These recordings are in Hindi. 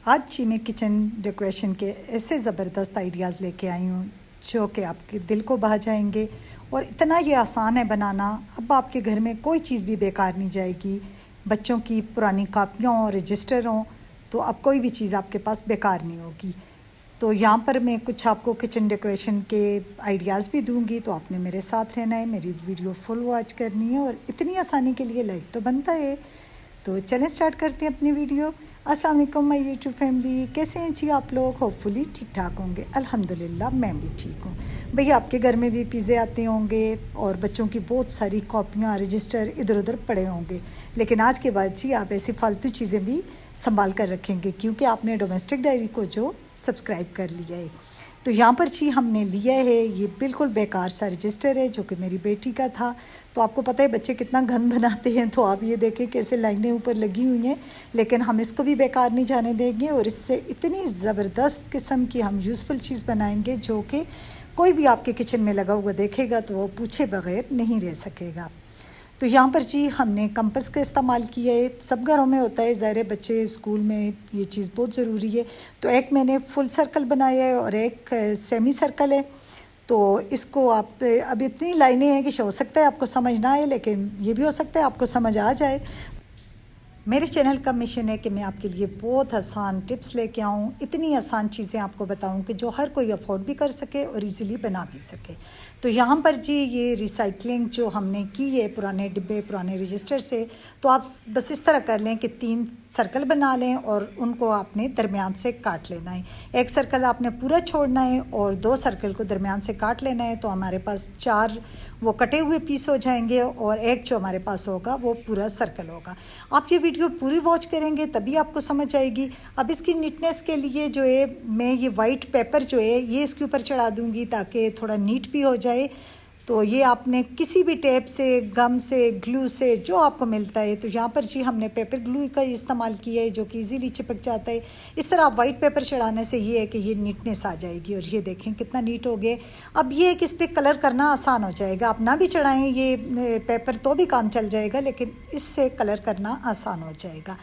आज जी मैं किचन डेकोरेशन के ऐसे ज़बरदस्त आइडियाज़ लेके आई हूँ जो कि आपके दिल को भा जाएंगे। और इतना ये आसान है बनाना। अब आपके घर में कोई चीज़ भी बेकार नहीं जाएगी। बच्चों की पुरानी कापियाँ हों, रजिस्टर हों, तो अब कोई भी चीज़ आपके पास बेकार नहीं होगी। तो यहाँ पर मैं कुछ आपको किचन डेकोरेशन के आइडियाज़ भी दूंगी, तो आपने मेरे साथ रहना है, मेरी वीडियो फुल वॉच करनी है। और इतनी आसानी के लिए लाइक तो बनता है। तो चलें स्टार्ट करते हैं अपनी वीडियो। अस्सलाम वालेकुम माय यूट्यूब फैमिली, कैसे हैं जी आप लोग? होपफुली ठीक ठाक होंगे। अल्हम्दुलिल्लाह मैं भी ठीक हूँ। भैया आपके घर में भी पिज़्ज़े आते होंगे और बच्चों की बहुत सारी कॉपियाँ, रजिस्टर इधर उधर पड़े होंगे। लेकिन आज के बाद जी आप ऐसी फालतू चीज़ें भी संभाल कर रखेंगे क्योंकि आपने डोमेस्टिक डायरी को जो सब्सक्राइब कर लिया है। तो यहाँ पर जी हमने लिया है ये बिल्कुल बेकार सा रजिस्टर है जो कि मेरी बेटी का था। तो आपको पता है बच्चे कितना गंद बनाते हैं, तो आप ये देखें कैसे लाइनें ऊपर लगी हुई हैं। लेकिन हम इसको भी बेकार नहीं जाने देंगे और इससे इतनी ज़बरदस्त किस्म की हम यूज़फुल चीज़ बनाएंगे जो कि कोई भी आपके किचन में लगा हुआ देखेगा तो वो पूछे बगैर नहीं रह सकेगा। तो यहाँ पर जी हमने कंपास का इस्तेमाल किया है। सब घरों में होता है, ज़ाहिर है बच्चे स्कूल में ये चीज़ बहुत ज़रूरी है। तो एक मैंने फुल सर्कल बनाया है और एक सेमी सर्कल है। तो इसको आप अब इतनी लाइनें हैं कि हो सकता है आपको समझ ना आए, लेकिन ये भी हो सकता है आपको समझ आ जाए। मेरे चैनल का मिशन है कि मैं आपके लिए बहुत आसान टिप्स लेके आऊँ, इतनी आसान चीज़ें आपको बताऊँ कि जो हर कोई अफोर्ड भी कर सके और इजीली बना भी सके। तो यहाँ पर जी ये रिसाइकलिंग जो हमने की है पुराने डिब्बे, पुराने रजिस्टर से, तो आप बस इस तरह कर लें कि 3 सर्कल बना लें और उनको आपने दरमियान से काट लेना है। एक सर्कल आपने पूरा छोड़ना है और 2 सर्कल को दरमियान से काट लेना है। तो हमारे पास 4 वो कटे हुए पीस हो जाएंगे और एक जो हमारे पास होगा वो पूरा सर्कल होगा। आप ये वीडियो पूरी वॉच करेंगे तभी आपको समझ आएगी। अब इसकी नीटनेस के लिए जो है मैं ये वाइट पेपर जो है ये इसके ऊपर चढ़ा दूंगी ताकि थोड़ा नीट भी हो जाए। तो ये आपने किसी भी टेप से, गम से, ग्लू से जो आपको मिलता है, तो यहाँ पर जी हमने पेपर ग्लू का इस्तेमाल किया है जो कि इजीली चिपक जाता है। इस तरह आप वाइट पेपर चढ़ाने से ये है कि ये नीटनेस आ जाएगी। और ये देखें कितना नीट हो गया। अब ये है कि इस पर कलर करना आसान हो जाएगा। आप ना भी चढ़ाएं ये पेपर तो भी काम चल जाएगा, लेकिन इससे कलर करना आसान हो जाएगा।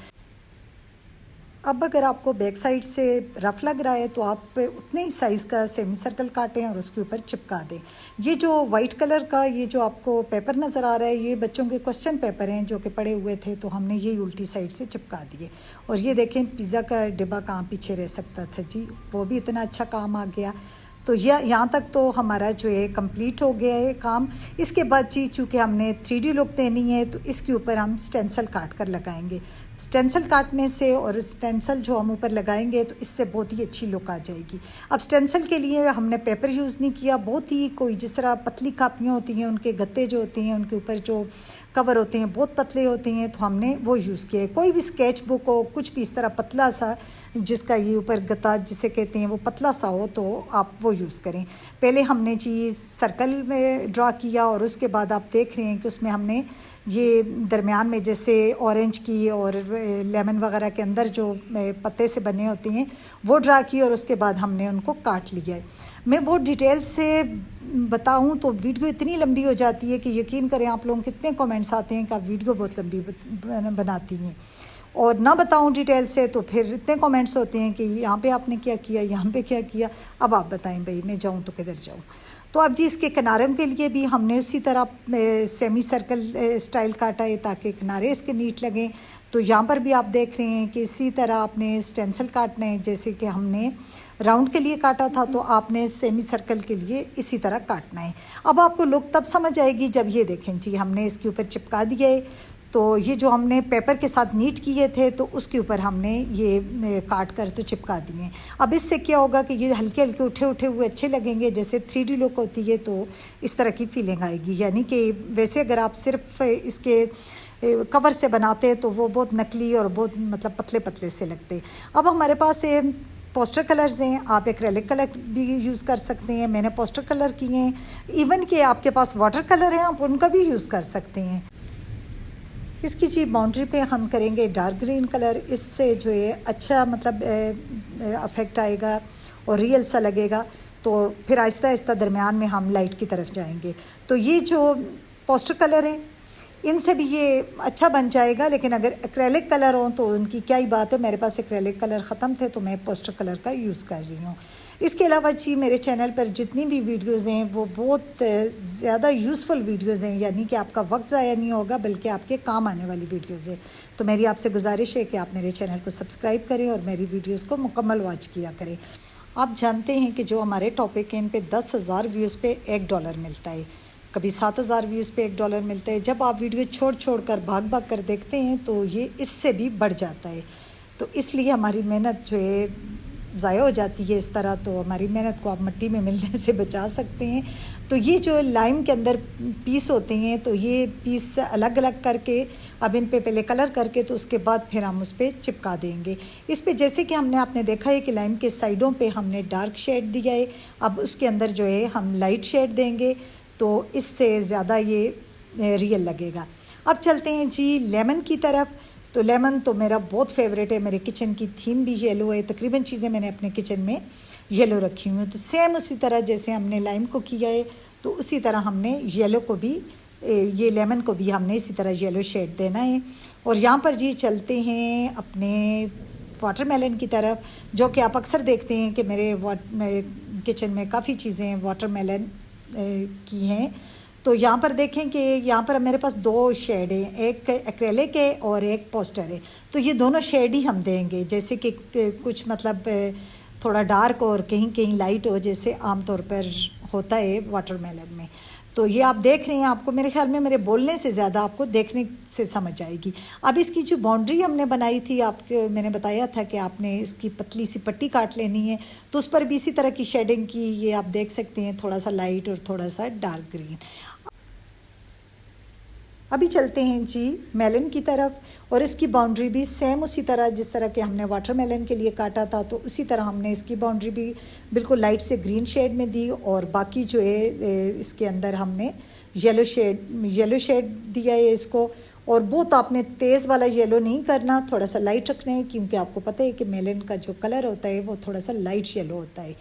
अब अगर आपको बैक साइड से रफ़ लग रहा है तो आप उतने ही साइज़ का सेमी सर्कल काटें और उसके ऊपर चिपका दें। ये जो वाइट कलर का ये जो आपको पेपर नज़र आ रहा है ये बच्चों के क्वेश्चन पेपर हैं जो कि पड़े हुए थे, तो हमने ये उल्टी साइड से चिपका दिए। और ये देखें पिज़्ज़ा का डिब्बा कहाँ पीछे रह सकता था जी, वो भी इतना अच्छा काम आ गया। तो यह यहाँ तक तो हमारा जो है कंप्लीट हो गया है काम। इसके बाद जी चूँकि हमने 3D लुक देनी है तो इसके ऊपर हम स्टेंसिल काट कर लगाएंगे। स्टेंसिल काटने से और स्टेंसिल जो हम ऊपर लगाएंगे तो इससे बहुत ही अच्छी लुक आ जाएगी। अब स्टेंसिल के लिए हमने पेपर यूज़ नहीं किया, बहुत ही कोई जिस तरह पतली कापियाँ होती हैं उनके गत्ते जो होते हैं उनके ऊपर जो कवर होते हैं बहुत पतले होते हैं, तो हमने वो यूज़ किया है। कोई भी स्केच बुक हो, कुछ भी इस तरह पतला सा जिसका ये ऊपर गत्ता जिसे कहते हैं वो पतला सा हो तो आप वो यूज़ करें। पहले हमने जी सर्कल में ड्रा किया और उसके बाद आप देख रहे हैं कि उसमें हमने ये दरमियान में जैसे ऑरेंज की और लेमन वगैरह के अंदर जो पत्ते से बने होते हैं वो ड्रा किए और उसके बाद हमने उनको काट लिया है। मैं बहुत डिटेल से बताऊं तो वीडियो इतनी लंबी हो जाती है कि यकीन करें आप लोगों के कितने कमेंट्स आते हैं कि आप वीडियो बहुत लंबी बनाती हैं, और ना बताऊं डिटेल से तो फिर इतने कमेंट्स होते हैं कि यहाँ पे आपने क्या किया, यहाँ पे क्या किया। अब आप बताएं भाई मैं जाऊँ तो किधर जाऊँ। तो अब जी इसके किनारों के लिए भी हमने उसी तरह सेमी सर्कल स्टाइल काटा है ताकि किनारे इसके नीट लगें। तो यहाँ पर भी आप देख रहे हैं कि इसी तरह आपने स्टेंसिल काटना है, जैसे कि हमने राउंड के लिए काटा था तो आपने सेमी सर्कल के लिए इसी तरह काटना है। अब आपको लुक तब समझ आएगी जब ये देखें जी हमने इसके ऊपर चिपका दिया है। तो ये जो हमने पेपर के साथ नीट किए थे तो उसके ऊपर हमने ये काट कर तो चिपका दिए। अब इससे क्या होगा कि ये हल्के हल्के उठे उठे हुए अच्छे लगेंगे, जैसे 3D लुक होती है तो इस तरह की फीलिंग आएगी। यानी कि वैसे अगर आप सिर्फ इसके कवर से बनाते हैं तो वो बहुत नकली और बहुत मतलब पतले पतले से लगते। अब हमारे पास पोस्टर कलर्स हैं, आप एक्रेलिक कलर भी यूज़ कर सकते हैं। मैंने पोस्टर कलर किए हैं। इवन कि आपके पास वाटर कलर हैं आप उनका भी यूज़ कर सकते हैं। इसकी जी बाउंड्री पे हम करेंगे डार्क ग्रीन कलर, इससे जो है अच्छा मतलब अफेक्ट आएगा और रियल सा लगेगा। तो फिर आहिस्ता आहिस्ता दरमियान में हम लाइट की तरफ जाएंगे। तो ये जो पोस्टर कलर है इनसे भी ये अच्छा बन जाएगा। लेकिन अगर एक्रेलिक कलर हो तो उनकी क्या ही बात है, मेरे पास एक्रेलिक कलर ख़त्म थे तो मैं पोस्टर कलर का यूज़ कर रही हूँ। इसके अलावा जी मेरे चैनल पर जितनी भी वीडियोज़ हैं वो बहुत ज़्यादा यूज़फुल वीडियोज़ हैं, यानी कि आपका वक्त ज़ाया नहीं होगा बल्कि आपके काम आने वाली वीडियोज़ हैं। तो मेरी आपसे गुजारिश है कि आप मेरे चैनल को सब्सक्राइब करें और मेरी वीडियोज़ को मुकम्मल वॉच किया करें। आप जानते हैं कि जो हमारे टॉपिक हैं इन पे 10,000 व्यूज़ पे $1 मिलता है, कभी 7,000 व्यूज़ पे $1 मिलता है। जब आप वीडियो छोड़ कर भाग कर देखते हैं तो ये इससे भी बढ़ जाता है। तो इसलिए हमारी मेहनत जो है ज़ाया हो जाती है इस तरह, तो हमारी मेहनत को आप मिट्टी में मिलने से बचा सकते हैं। तो ये जो लाइम के अंदर पीस होते हैं तो ये पीस अलग अलग करके अब इन पे पहले कलर करके तो उसके बाद फिर हम उस पर चिपका देंगे। इस पे जैसे कि आपने देखा है कि लाइम के साइडों पे हमने डार्क शेड दिया है, अब उसके अंदर जो है हम लाइट शेड देंगे तो इससे ज़्यादा ये रियल लगेगा। अब चलते हैं जी लेमन की तरफ। तो लेमन तो मेरा बहुत फेवरेट है, मेरे किचन की थीम भी येलो है, तकरीबन चीज़ें मैंने अपने किचन में येलो रखी हुई हैं। तो सेम उसी तरह जैसे हमने लाइम को किया है तो उसी तरह हमने येलो को भी, ये लेमन को भी हमने इसी तरह येलो शेड देना है। और यहाँ पर जी चलते हैं अपने वाटरमेलन की तरफ, जो कि आप अक्सर देखते हैं कि मेरे किचन में काफ़ी चीज़ें वाटरमेलन की हैं। तो यहाँ पर देखें कि यहाँ पर मेरे पास 2 शेड हैं, एक एक्रेलिक है और एक पोस्टर है। तो ये दोनों शेड ही हम देंगे, जैसे कि कुछ मतलब थोड़ा डार्क और कहीं कहीं लाइट हो, जैसे आमतौर पर होता है वाटरमेलन में। तो ये आप देख रहे हैं, आपको मेरे ख्याल में मेरे बोलने से ज़्यादा आपको देखने से समझ आएगी। अब इसकी जो बाउंड्री हमने बनाई थी, आपको मैंने बताया था कि आपने इसकी पतली सी पट्टी काट लेनी है, तो उस पर भी इसी तरह की शेडिंग की, ये आप देख सकते हैं, थोड़ा सा लाइट और थोड़ा सा डार्क ग्रीन। अभी चलते हैं जी मेलन की तरफ और इसकी बाउंड्री भी सेम उसी तरह जिस तरह के हमने वाटरमेलन के लिए काटा था, तो उसी तरह हमने इसकी बाउंड्री भी बिल्कुल लाइट से ग्रीन शेड में दी और बाकी जो है इसके अंदर हमने येलो शेड दिया है इसको। और बहुत आपने तेज़ वाला येलो नहीं करना, थोड़ा सा लाइट रखना है, क्योंकि आपको पता है कि मेलन का जो कलर होता है वो थोड़ा सा लाइट येलो होता है।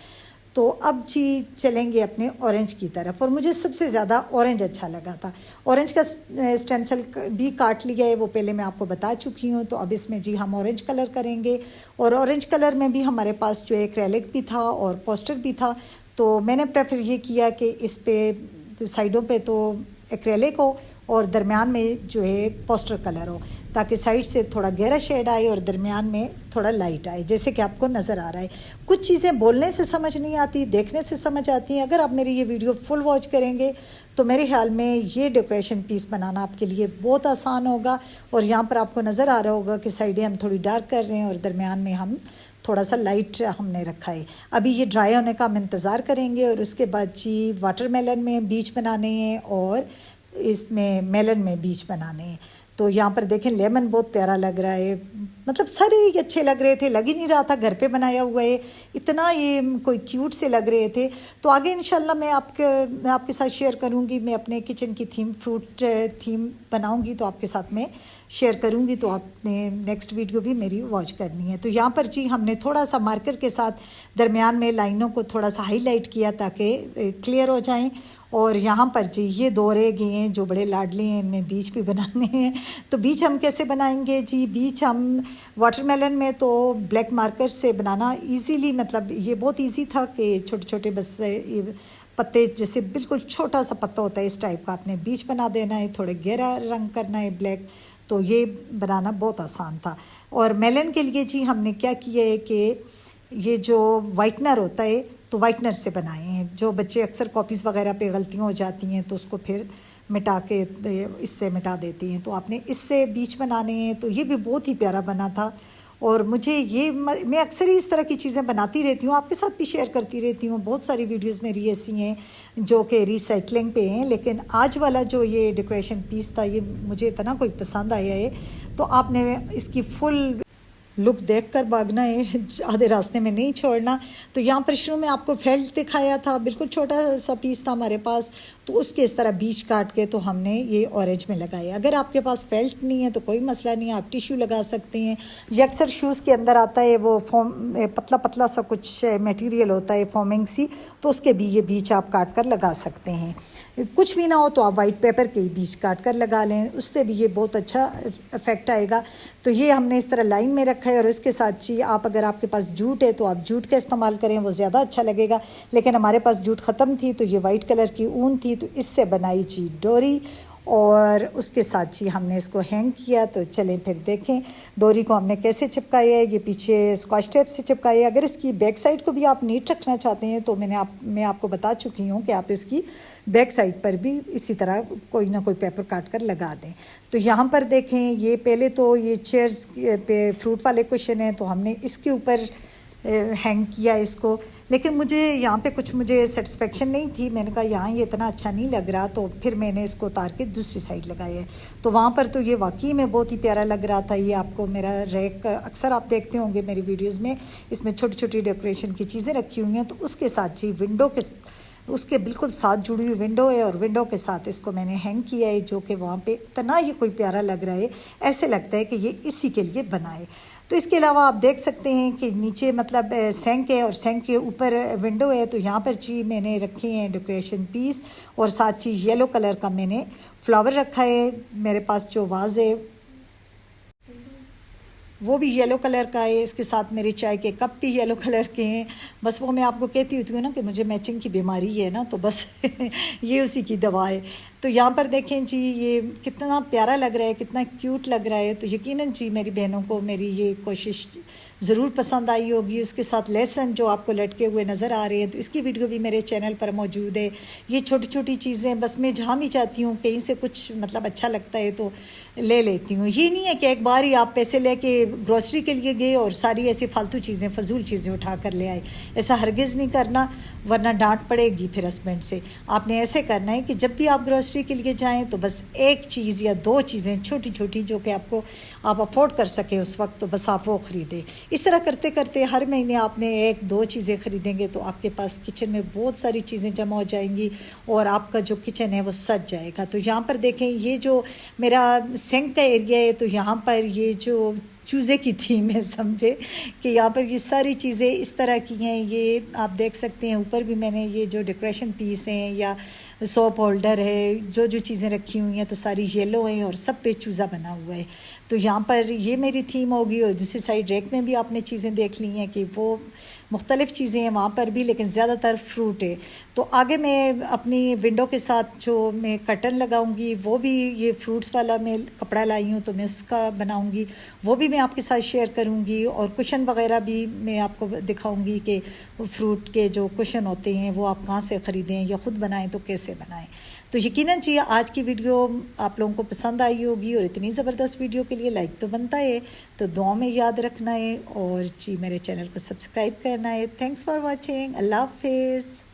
तो अब जी चलेंगे अपने ऑरेंज की तरफ, और मुझे सबसे ज़्यादा ऑरेंज अच्छा लगा था। ऑरेंज का स्टेंसिल भी काट लिया है, वो पहले मैं आपको बता चुकी हूँ। तो अब इसमें जी हम ऑरेंज कलर करेंगे, और ऑरेंज कलर में भी हमारे पास जो एक्रेलिक भी था और पोस्टर भी था। तो मैंने प्रेफर ये किया कि इस पे साइडों पे तो एक्रेलिक हो और दरमियान में जो है पोस्टर कलर हो, ताकि साइड से थोड़ा गहरा शेड आए और दरमियान में थोड़ा लाइट आए, जैसे कि आपको नज़र आ रहा है। कुछ चीज़ें बोलने से समझ नहीं आती, देखने से समझ आती हैं। अगर आप मेरी ये वीडियो फुल वॉच करेंगे तो मेरे ख्याल में ये डेकोरेशन पीस बनाना आपके लिए बहुत आसान होगा। और यहाँ पर आपको नज़र आ रहा होगा कि साइडें हम थोड़ी डार्क कर रहे हैं और दरमियान में हम थोड़ा सा लाइट हमने रखा है। अभी ये ड्राई होने का हम इंतज़ार करेंगे और उसके बाद जी वाटरमेलन में बीज बनाने हैं और इसमें मेलन में बीज बनाने हैं। तो यहाँ पर देखें लेमन बहुत प्यारा लग रहा है, मतलब सारे ही अच्छे लग रहे थे, लग ही नहीं रहा था घर पे बनाया हुआ है, इतना ये कोई क्यूट से लग रहे थे। तो आगे इंशाल्लाह मैं आपके साथ शेयर करूँगी, मैं अपने किचन की थीम फ्रूट थीम बनाऊँगी तो आपके साथ में शेयर करूँगी। तो आपने नेक्स्ट वीडियो भी मेरी वॉच करनी है। तो यहाँ पर जी हमने थोड़ा सा मार्कर के साथ दरमियान में लाइनों को थोड़ा सा हाईलाइट किया ताकि क्लियर हो जाएँ। और यहाँ पर जी ये 2 रह गए हैं जो बड़े लाडले हैं, इनमें बीज भी बनाने हैं। तो बीज हम कैसे बनाएंगे जी? बीज हम वाटरमेलन में तो ब्लैक मार्कर से बनाना इजीली, मतलब ये बहुत इजी था कि छोटे छोटे बस पत्ते, जैसे बिल्कुल छोटा सा पत्ता होता है इस टाइप का, आपने बीज बना देना है, थोड़े गहरा रंग करना है ब्लैक, तो ये बनाना बहुत आसान था। और मेलन के लिए जी हमने क्या किया है कि ये जो वाइटनर होता है तो वाइटनर से बनाए हैं। जो बच्चे अक्सर कॉपीज़ वगैरह पे गलतियाँ हो जाती हैं तो उसको फिर मिटा के इससे मिटा देती हैं, तो आपने इससे बीज बनाने हैं। तो ये भी बहुत ही प्यारा बना था और मुझे ये, मैं अक्सर ही इस तरह की चीज़ें बनाती रहती हूँ, आपके साथ भी शेयर करती रहती हूँ। बहुत सारी वीडियोस मेरी ऐसी हैं जो कि रिसाइकलिंग पे हैं, लेकिन आज वाला जो ये डेकोरेशन पीस था ये मुझे इतना कोई पसंद आया है। तो आपने इसकी फुल लुक देखकर भागना है, आधे रास्ते में नहीं छोड़ना। तो यहाँ पर शुरू में आपको फेल्ट दिखाया था, बिल्कुल छोटा सा पीस था हमारे पास, तो उसके इस तरह बीज काट के तो हमने ये ऑरेंज में लगाया। अगर आपके पास फेल्ट नहीं है तो कोई मसला नहीं है, आप टिश्यू लगा सकते हैं। ये अक्सर शूज़ के अंदर आता है, वो पतला पतला सा कुछ मटेरियल होता है, फॉर्मिंग सी, तो उसके भी ये बीज आप काट कर लगा सकते हैं। कुछ भी ना हो तो आप वाइट पेपर के बीच काट कर लगा लें, उससे भी ये बहुत अच्छा इफेक्ट आएगा। तो ये हमने इस तरह लाइन में रखा है और इसके साथ जी आप अगर आपके पास जूट है तो आप जूट का इस्तेमाल करें, वो ज़्यादा अच्छा लगेगा। लेकिन हमारे पास जूट ख़त्म थी तो ये वाइट कलर की ऊन थी, तो इससे बनाई जी डोरी और उसके साथ जी हमने इसको हैंग किया। तो चलें फिर देखें डोरी को हमने कैसे चिपकाया है। ये पीछे स्कॉच टेप से चिपकाया है। अगर इसकी बैक साइड को भी आप नीट रखना चाहते हैं तो मैं आपको बता चुकी हूँ कि आप इसकी बैक साइड पर भी इसी तरह कोई ना कोई पेपर काट कर लगा दें। तो यहाँ पर देखें, ये पहले तो ये चेयर्स पे फ्रूट वाले क्वेश्चन हैं तो हमने इसके ऊपर हैंग किया इसको, लेकिन मुझे यहाँ पे कुछ मुझे सेटिस्फेक्शन नहीं थी। मैंने कहा यहाँ ये इतना अच्छा नहीं लग रहा, तो फिर मैंने इसको उतार के दूसरी साइड लगाया है। तो वहाँ पर तो ये वाकई में बहुत ही प्यारा लग रहा था। ये आपको मेरा रैक अक्सर आप देखते होंगे मेरी वीडियोज़ में, इसमें छोटी छोटी डेकोरेशन की चीज़ें रखी हुई हैं। तो उसके साथ जी विंडो के उसके बिल्कुल साथ जुड़ी हुई विंडो है और विंडो के साथ इसको मैंने हैंग किया है, जो कि वहाँ पे इतना ये कोई प्यारा लग रहा है, ऐसे लगता है कि ये इसी के लिए बना है। तो इसके अलावा आप देख सकते हैं कि नीचे मतलब सेंक है और सेंक के ऊपर विंडो है। तो यहाँ पर जी मैंने रखे हैं डेकोरेशन पीस और साथ जी येलो कलर का मैंने फ्लावर रखा है। मेरे पास जो वाज है वो भी येलो कलर का है, इसके साथ मेरे चाय के कप भी येलो कलर के हैं। बस वो मैं आपको कहती होती हूँ ना कि मुझे मैचिंग की बीमारी है ना, तो बस ये उसी की दवा है। तो यहाँ पर देखें जी ये कितना प्यारा लग रहा है, कितना क्यूट लग रहा है। तो यकीनन जी मेरी बहनों को मेरी ये कोशिश ज़रूर पसंद आई होगी। उसके साथ लेसन जो आपको लटके हुए नज़र आ रहे हैं, तो इसकी वीडियो भी मेरे चैनल पर मौजूद है। ये छोटी छोटी चीज़ें बस मैं जहाँ भी चाहती हूँ कहीं से कुछ मतलब अच्छा लगता है तो ले लेती हूँ। ये नहीं है कि एक बार ही आप पैसे लेके ग्रोसरी के लिए गए और सारी ऐसी फालतू चीज़ें फजूल चीज़ें उठा कर ले आए। ऐसा हरगिज़ नहीं करना, वरना डांट पड़ेगी फिर हस्बैंड से। आपने ऐसे करना है कि जब भी आप ग्रोसरी के लिए जाएं तो बस एक चीज़ या दो चीज़ें छोटी छोटी जो कि आप अफोर्ड कर सके उस वक्त, तो बस आप वो ख़रीदें। इस तरह करते करते हर महीने आपने एक दो चीज़ें ख़रीदेंगे तो आपके पास किचन में बहुत सारी चीज़ें जमा हो जाएंगी और आपका जो किचन है वो सज जाएगा। तो यहाँ पर देखें ये जो मेरा सिंक का एरिया है, तो यहाँ पर ये जो चूज़े की थीम है समझे कि यहाँ पर ये सारी चीज़ें इस तरह की हैं। ये आप देख सकते हैं ऊपर भी मैंने ये जो डेकोरेशन पीस हैं या सोप होल्डर है, जो जो चीज़ें रखी हुई हैं तो सारी येलो हैं और सब पे चूज़ा बना हुआ है। तो यहाँ पर ये मेरी थीम होगी और दूसरी साइड रैक में भी आपने चीज़ें देख ली हैं कि वो मुख्तलिफ़ चीज़ें हैं वहाँ पर भी, लेकिन ज़्यादातर फ्रूट है। तो आगे मैं अपनी विंडो के साथ जो मैं कर्टन लगाऊंगी वो भी ये फ्रूट्स वाला मैं कपड़ा लाई हूँ, तो मैं उसका बनाऊंगी, वो भी मैं आपके साथ शेयर करूंगी। और कुशन वगैरह भी मैं आपको दिखाऊंगी कि फ्रूट के जो कुशन होते हैं वो आप कहाँ से ख़रीदें या ख़ुद बनाएं तो कैसे बनाएं। तो यकीनन जी आज की वीडियो आप लोगों को पसंद आई होगी और इतनी ज़बरदस्त वीडियो के लिए लाइक तो बनता है, तो दुआ में याद रखना है और जी मेरे चैनल को सब्सक्राइब करना है। Thanks for watching. अल्लाह हाफिज़।